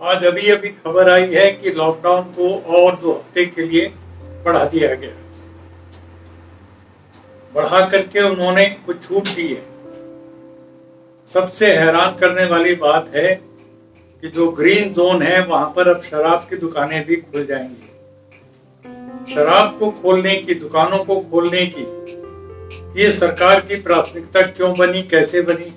आज अभी अभी खबर आई है कि लॉकडाउन को और 2 हफ्ते के लिए बढ़ा दिया गया। बढ़ा करके उन्होंने कुछ छूट दी है। सबसे हैरान करने वाली बात है कि जो ग्रीन जोन है वहां पर अब शराब की दुकानें भी खुल जाएंगी। शराब को खोलने की, दुकानों को खोलने की ये सरकार की प्राथमिकता क्यों बनी, कैसे बनी?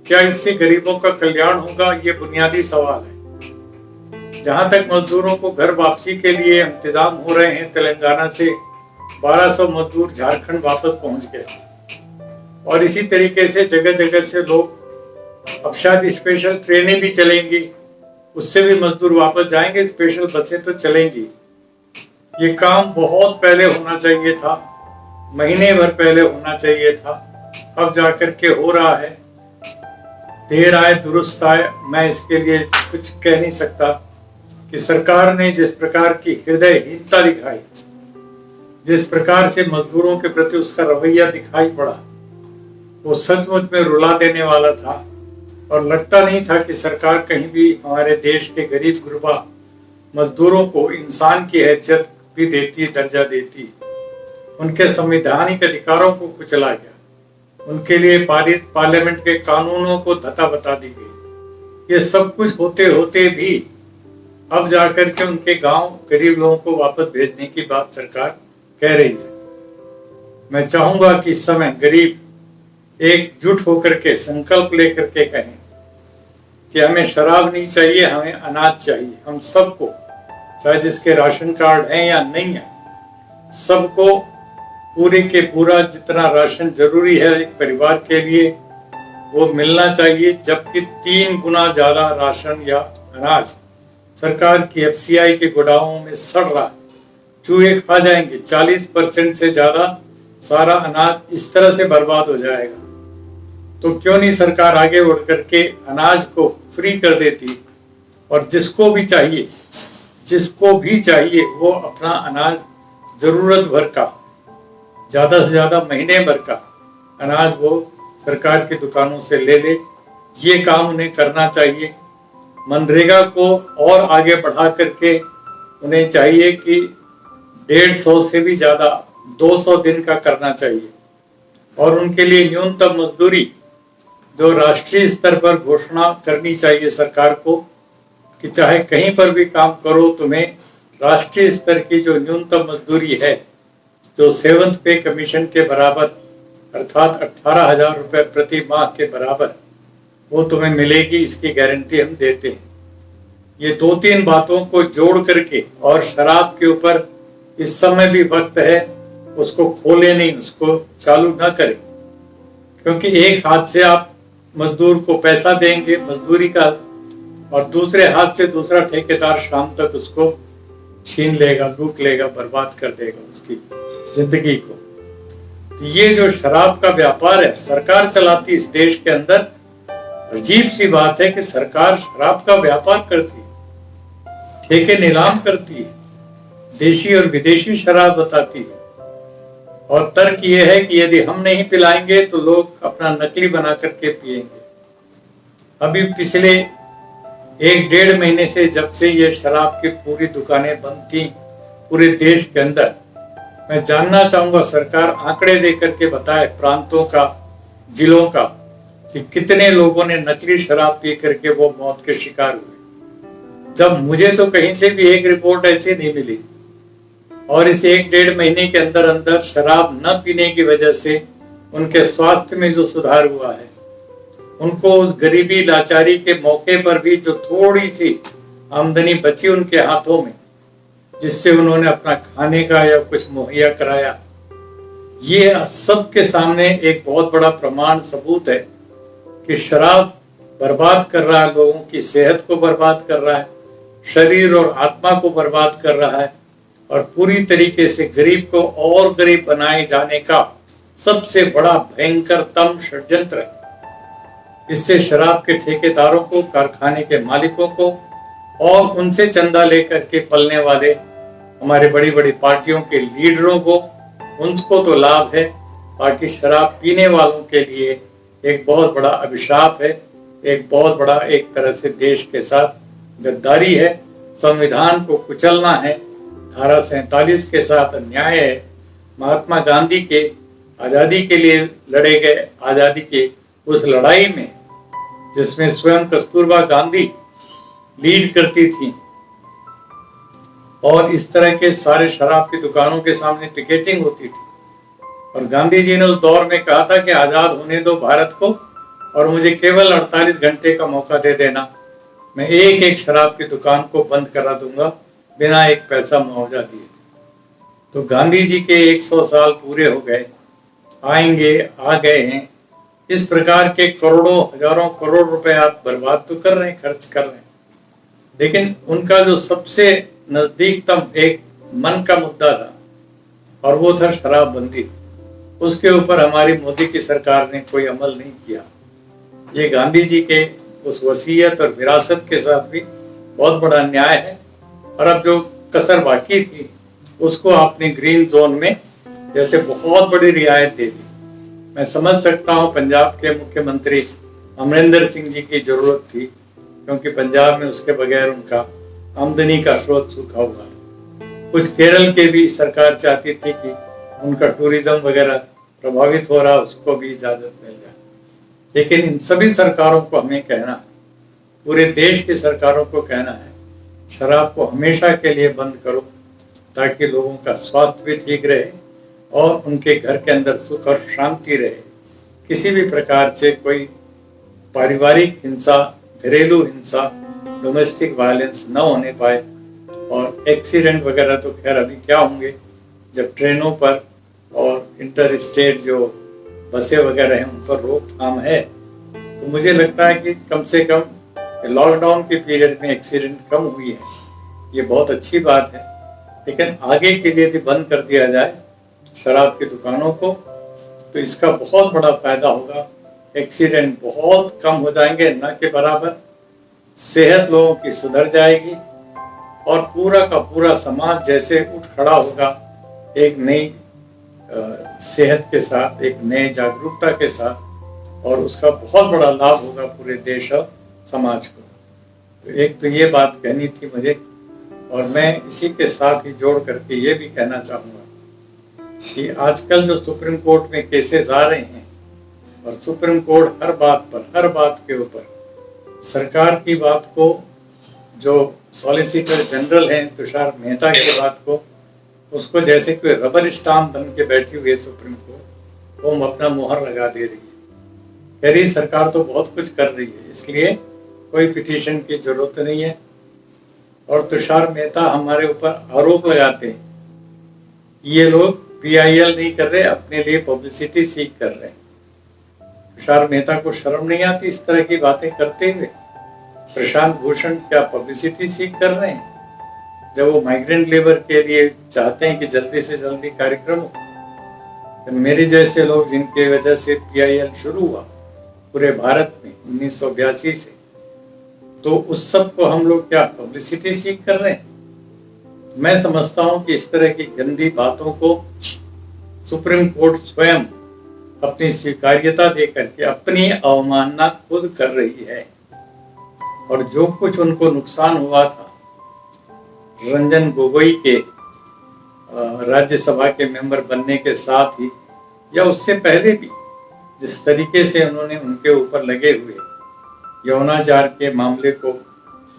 क्या इससे गरीबों का कल्याण होगा? ये बुनियादी सवाल है। जहां तक मजदूरों को घर वापसी के लिए इंतजाम हो रहे हैं, तेलंगाना से 1200 मजदूर झारखंड वापस पहुंच गए और इसी तरीके से जगह जगह से लोग, अब शायद स्पेशल ट्रेनें भी चलेंगी, उससे भी मजदूर वापस जाएंगे। स्पेशल बसें तो चलेंगी। ये काम बहुत पहले होना चाहिए था, महीने भर पहले होना चाहिए था। अब जाकर के हो रहा है। देर आए दुरुस्त आए, मैं इसके लिए कुछ कह नहीं सकता कि सरकार ने जिस प्रकार की हृदयहीनता दिखाई, जिस प्रकार से मजदूरों के प्रति उसका रवैया दिखाई पड़ा, वो सचमुच में रुला देने वाला था। और लगता नहीं था कि सरकार कहीं भी हमारे देश के गरीब गुरबा मजदूरों को इंसान की हैसियत भी देती, दर्जा देती। उनके संवैधानिक अधिकारों को कुचला गया, उनके लिए पारित पार्लियामेंट के कानूनों को धता बता दी गई। ये सब कुछ होते होते भी अब जाकर के उनके गांव गरीब लोगों को वापस भेजने की बात सरकार कह रही है। मैं चाहूंगा कि इस समय गरीब एकजुट होकर के संकल्प लेकर के कहें कि हमें शराब नहीं चाहिए, हमें अनाज चाहिए। हम सबको, चाहे जिसके राशन कार्ड है या नहीं है, सबको पूरे के पूरा जितना राशन जरूरी है एक परिवार के लिए वो मिलना चाहिए। जबकि 3 गुना ज्यादा राशन या अनाज सरकार की FCI के गोदामों में सड़ रहा है। चूहे खा जाएंगे। 40% से ज्यादा सारा अनाज इस तरह से बर्बाद हो जाएगा। तो क्यों नहीं सरकार आगे बढ़ करके अनाज को फ्री कर देती और जिसको भी चाहिए वो अपना अनाज जरूरत भर का, ज्यादा से ज्यादा महीने भर का अनाज वो सरकार की दुकानों से ले ले। ये काम उन्हें करना चाहिए। मनरेगा को और आगे बढ़ा करके उन्हें चाहिए कि 150 से भी ज्यादा 200 दिन का करना चाहिए। और उनके लिए न्यूनतम मजदूरी जो राष्ट्रीय स्तर पर घोषणा करनी चाहिए सरकार को कि चाहे कहीं पर भी काम करो, तुम्हें राष्ट्रीय स्तर की जो न्यूनतम मजदूरी है, जो 7th पे कमीशन के बराबर अर्थात 18,000 रुपए प्रति माह के बराबर, वो तुम्हें मिलेगी। इसकी गारंटी हम देते हैं। ये 2-3 बातों को जोड़ करके, और शराब के ऊपर इस समय भी वक्त है, उसको खोले नहीं, उसको चालू ना करें। क्योंकि एक हाथ से आप मजदूर को पैसा देंगे मजदूरी का, और दूसरे हाथ से दूसरा ठेकेदार शाम तक उसको छीन लेगा, लूट लेगा, बर्बाद कर देगा उसकी जिंदगी को। तो ये जो शराब का व्यापार है सरकार चलाती इस देश के अंदर। अजीब सी बात है कि सरकार शराब का व्यापार करती है, ठेके नीलाम करती है, देशी और विदेशी शराब बताती है। और तर्क ये है कि यदि हम नहीं पिलाएंगे तो लोग अपना नकली बना करके पिएंगे। अभी पिछले 1-1.5 महीने से जब से ये शराब की पूरी दुकानें बंद थी पूरे देश के अंदर, मैं जानना चाहूंगा सरकार आंकड़े दे करके बताए प्रांतों का, जिलों का, कि कितने लोगों ने नकली शराब पी करके वो मौत के शिकार हुए। जब मुझे तो कहीं से भी एक रिपोर्ट ऐसी नहीं मिली। और इस 1-1.5 महीने के अंदर अंदर शराब न पीने की वजह से उनके स्वास्थ्य में जो सुधार हुआ है, उनको उस गरीबी लाचारी के मौके पर भी जो थोड़ी सी आमदनी बची उनके हाथों में, जिससे उन्होंने अपना खाने का या कुछ मुहैया कराया, ये सबके सामने एक बहुत बड़ा प्रमाण सबूत है कि शराब बर्बाद कर रहा है, लोगों की सेहत को बर्बाद कर रहा है, शरीर और आत्मा को बर्बाद कर रहा है, और पूरी तरीके से गरीब को और गरीब बनाए जाने का सबसे बड़ा भयंकरतम षड्यंत्र है। इससे शराब के ठेकेदारों को, कारखाने के मालिकों को और उनसे चंदा लेकर के पलने वाले हमारे बड़ी बड़ी पार्टियों के लीडरों को, उनको तो लाभ है, बाकी शराब पीने वालों के लिए एक बहुत बड़ा अभिशाप है, एक बहुत बड़ा एक तरह से देश के साथ गद्दारी है, संविधान को कुचलना है, धारा 47 के साथ अन्याय है। महात्मा गांधी के आज़ादी के लिए लड़े गए आज़ादी के उस लड़ाई में जिसमें स्वयं कस्तूरबा गांधी लीड करती थी और इस तरह के सारे शराब की दुकानों के सामने पिकेटिंग होती थी, और गांधी जी ने उस दौर में कहा था कि आजाद होने दो भारत को और मुझे केवल 48 घंटे का मौका दे देना, मैं एक एक शराब की दुकान को बंद करा दूंगा बिना एक पैसा मुआवजा दिए। तो गांधी जी के 100 साल पूरे हो गए, आएंगे, आ गए हैं। इस प्रकार के करोड़ों हजारों करोड़ रुपए आप बर्बाद तो कर रहे हैं, खर्च कर रहे हैं, लेकिन उनका जो सबसे नजदीकतम एक मन का मुद्दा था और वो था शराबबंदी, उसके ऊपर हमारी मोदी की सरकार ने कोई अमल नहीं किया। ये गांधी जी के उस वसीयत और विरासत के साथ भी बहुत बड़ा अन्याय है। और अब जो कसर बाकी थी उसको आपने ग्रीन जोन में जैसे बहुत बड़ी रियायत दे दी। मैं समझ सकता हूँ पंजाब के मुख्यमंत्री अमरिंदर सिंह जी की जरूरत थी, क्योंकि पंजाब में उसके बगैर उनका आमदनी का स्रोत सूखा हुआ था। कुछ केरल के भी सरकार चाहती थी कि उनका टूरिज्म वगैरह प्रभावित हो रहा, उसको भी इजाजत मिल जाए। लेकिन इन सभी सरकारों को हमें कहना, पूरे देश की सरकारों को कहना है, शराब को हमेशा के लिए बंद करो ताकि लोगों का स्वास्थ्य भी ठीक रहे और उनके घर के अंदर सुख और शांति रहे। किसी भी प्रकार से कोई पारिवारिक हिंसा, घरेलू हिंसा, डोमेस्टिक वायलेंस न होने पाए। और एक्सीडेंट वगैरह तो खैर अभी क्या होंगे, जब ट्रेनों पर और इंटर स्टेट जो बसें वगैरह हैं उन पर रोकथाम है, तो मुझे लगता है कि कम से कम लॉकडाउन के पीरियड में एक्सीडेंट कम हुई है, ये बहुत अच्छी बात है। लेकिन आगे के लिए यदि बंद कर दिया जाए शराब की दुकानों को तो इसका बहुत बड़ा फायदा होगा। एक्सीडेंट बहुत कम हो जाएंगे, न के बराबर। सेहत लोगों की सुधर जाएगी और पूरा का पूरा समाज जैसे उठ खड़ा होगा एक नई सेहत के साथ, एक नए जागरूकता के साथ, और उसका बहुत बड़ा लाभ होगा पूरे देश और समाज को। तो एक तो ये बात कहनी थी मुझे, और मैं इसी के साथ ही जोड़ करके ये भी कहना चाहूँगा कि आजकल जो सुप्रीम कोर्ट में केसेस आ रहे हैं और सुप्रीम कोर्ट हर बात के ऊपर सरकार की बात को, जो सॉलिसिटर जनरल हैं तुषार मेहता की बात को, उसको जैसे कोई रबर स्टाम्प बन के बैठी हुई है सुप्रीम कोर्ट, वो अपना मोहर लगा दे रही है। कह रही सरकार तो बहुत कुछ कर रही है, इसलिए कोई पिटीशन की जरूरत नहीं है। और तुषार मेहता हमारे ऊपर आरोप लगाते हैं ये लोग PIL नहीं कर रहे, अपने लिए पब्लिसिटी सीख कर रहे हैं। तुषार मेहता को शर्म नहीं आती इस तरह की बातें करते हुए? प्रशांत भूषण क्या पब्लिसिटी सीख कर रहे हैं जब वो माइग्रेंट लेबर के लिए चाहते हैं कि जल्दी से जल्दी कार्यक्रम हो? तो मेरे जैसे लोग जिनके वजह से PIL शुरू हुआ पूरे भारत में 1982 से, तो उस सब को हम लोग क्या पब्लिसिटी सीख कर रहे हैं? मैं समझता हूं कि इस तरह की गंदी बातों को सुप्रीम कोर्ट स्वयं अपनी स्वीकार्यता दे करके अपनी अवमानना खुद कर रही है। और जो कुछ उनको नुकसान हुआ था रंजन गोगोई के राज्यसभा के मेंबर बनने के साथ ही, या उससे पहले भी, जिस तरीके से उन्होंने उनके ऊपर लगे हुए यौनाचार के मामले को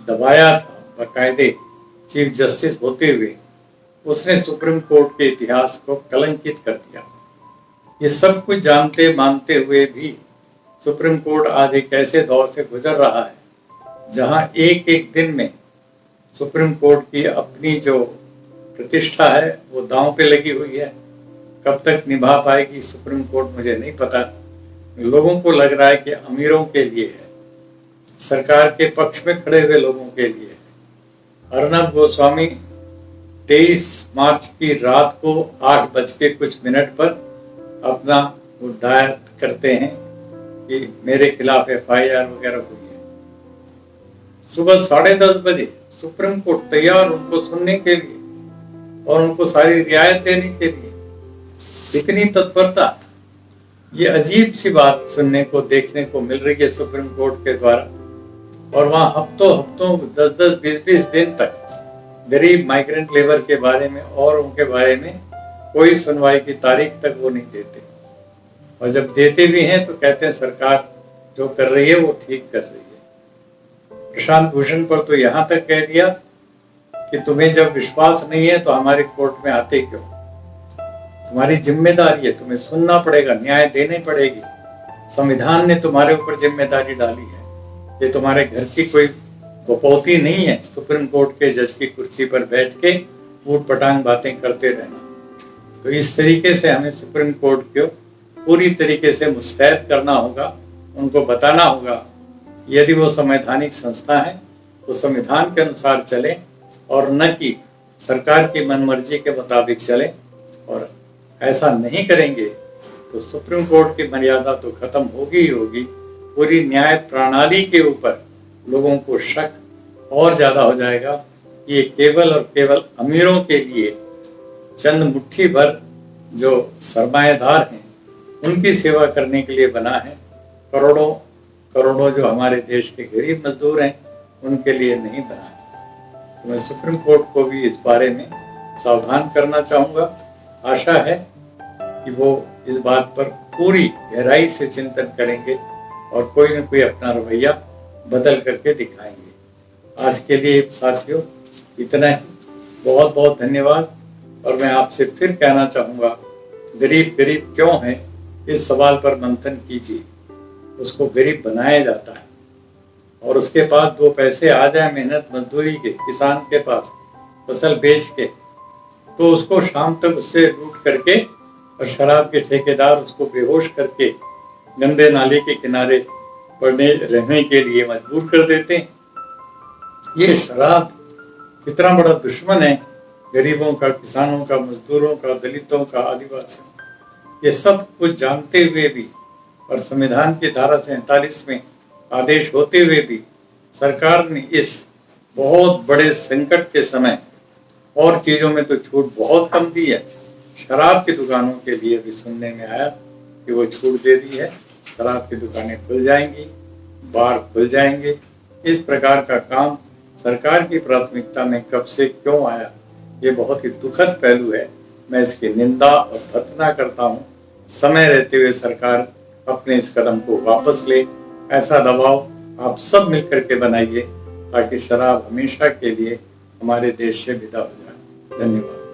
दबाया था बाकायदे चीफ जस्टिस होते हुए, उसने सुप्रीम कोर्ट के इतिहास को कलंकित कर दिया। ये सब कुछ जानते मानते हुए भी सुप्रीम कोर्ट आज एक ऐसे दौर से गुजर रहा है जहां एक एक दिन में सुप्रीम कोर्ट की अपनी जो प्रतिष्ठा है वो दांव पे लगी हुई है। कब तक निभा पाएगी सुप्रीम कोर्ट मुझे नहीं पता। लोगों को लग रहा है कि अमीरों के लिए है, सरकार के पक्ष में खड़े हुए लोगों के लिए है। अर्नब गोस्वामी 23 मार्च की रात को 8:00 पर अपना वो दायर करते हैं कि मेरे खिलाफ FIR वगैरह हुई है। सुबह 10:30 बजे सुप्रीम कोर्ट तैयार उनको सुनने के लिए और उनको सारी रियायत देने के लिए। इतनी तत्परता, ये अजीब सी बात सुनने को देखने को मिल रही है सुप्रीम कोर्ट के द्वारा। और वहाँ हफ्तों हफ्तों 10-10, 20-20 दिन तक गरीब माइग्रेंट लेबर के बारे में और उनके बारे में कोई सुनवाई की तारीख तक वो नहीं देते। और जब देते भी हैं तो कहते हैं सरकार जो कर रही है वो ठीक कर रही है। प्रशांत भूषण पर तो यहाँ तक कह दिया कि तुम्हें जब विश्वास नहीं है तो हमारे कोर्ट में आते क्यों? तुम्हारी जिम्मेदारी है, तुम्हें सुनना पड़ेगा, न्याय देनी पड़ेगी। संविधान ने तुम्हारे ऊपर जिम्मेदारी डाली है। ये तुम्हारे घर की कोई गोपौती नहीं है सुप्रीम कोर्ट के जज की कुर्सी पर बैठ के ऊट पटांग बातें करते रहना। तो इस तरीके से हमें सुप्रीम कोर्ट को पूरी तरीके से मुस्तैद करना होगा, उनको बताना होगा यदि वो संवैधानिक संस्था है तो संविधान के अनुसार चले और न कि सरकार की मनमर्जी के मुताबिक चले। और ऐसा नहीं करेंगे तो सुप्रीम कोर्ट की मर्यादा तो खत्म होगी ही होगी, पूरी न्याय प्रणाली के ऊपर लोगों को शक और ज्यादा हो जाएगा। ये केवल और केवल अमीरों के लिए, चंद मुट्ठी भर जो सरमाएदार हैं उनकी सेवा करने के लिए बना है। करोड़ों करोड़ों जो हमारे देश के गरीब मजदूर हैं उनके लिए नहीं बना है। तो मैं सुप्रीम कोर्ट को भी इस बारे में सावधान करना चाहूँगा। आशा है कि वो इस बात पर पूरी गहराई से चिंतन करेंगे और कोई न कोई अपना रवैया बदल करके दिखाएंगे। आज के लिए साथियों इतना ही, बहुत बहुत धन्यवाद। और मैं आपसे फिर कहना चाहूँगा, गरीब गरीब क्यों है इस सवाल पर मंथन कीजिए। उसको गरीब बनाया जाता है और उसके पास 2 पैसे आ जाए मेहनत मजदूरी के, किसान के पास फसल बेच के, तो उसको शाम तक उससे लूट करके और शराब के ठेकेदार उसको बेहोश करके गंदे नाले के किनारे पड़ने रहने के लिए मजबूर कर देते हैं। ये शराब कितना बड़ा दुश्मन है गरीबों का, किसानों का, मजदूरों का, दलितों का, आदिवासियों। ये सब कुछ जानते हुए भी और संविधान की धारा 47 में आदेश होते हुए भी सरकार ने इस बहुत बड़े संकट के समय और चीजों में तो छूट बहुत कम दी है। शराब की दुकानों के लिए भी सुनने में आया कि वो छूट दे दी है, शराब की दुकानें खुल जाएंगी, बार खुल जाएंगे। इस प्रकार का काम सरकार की प्राथमिकता में कब से क्यों आया, ये बहुत ही दुखद पहलू है। मैं इसकी निंदा और भर्त्सना करता हूँ। समय रहते हुए सरकार अपने इस कदम को वापस ले, ऐसा दबाव आप सब मिलकर के बनाइए ताकि शराब हमेशा के लिए हमारे देश से विदा हो जाए। धन्यवाद।